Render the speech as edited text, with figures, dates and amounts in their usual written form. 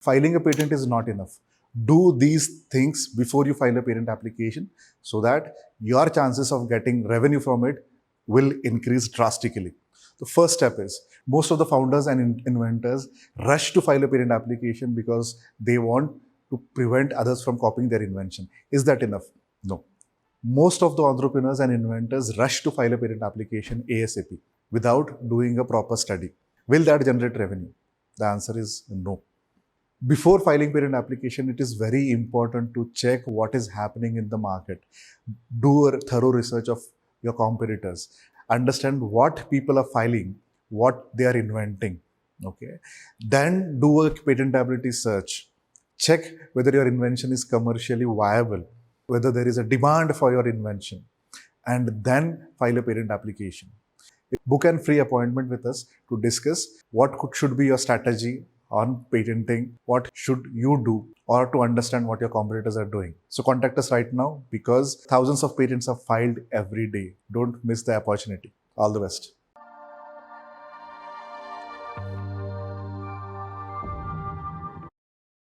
Filing a patent is not enough. Do these things before you file a patent application so that your chances of getting revenue from it will increase drastically. The first step is most of the founders and inventors rush to file a patent application because they want to prevent others from copying their invention. Is that enough? No. Most of the entrepreneurs and inventors rush to file a patent application ASAP without doing a proper study. Will that generate revenue? The answer is no. Before filing patent application, it is very important to check what is happening in the market. Do a thorough research of your competitors. Understand what people are filing, what they are inventing. Okay. Then do a patentability search. Check whether your invention is commercially viable, whether there is a demand for your invention, and then file a patent application. Book a free appointment with us to discuss what should be your strategy on patenting, what should you do, or to understand what your competitors are doing. So contact us right now because thousands of patents are filed every day. Don't miss the opportunity. All the best.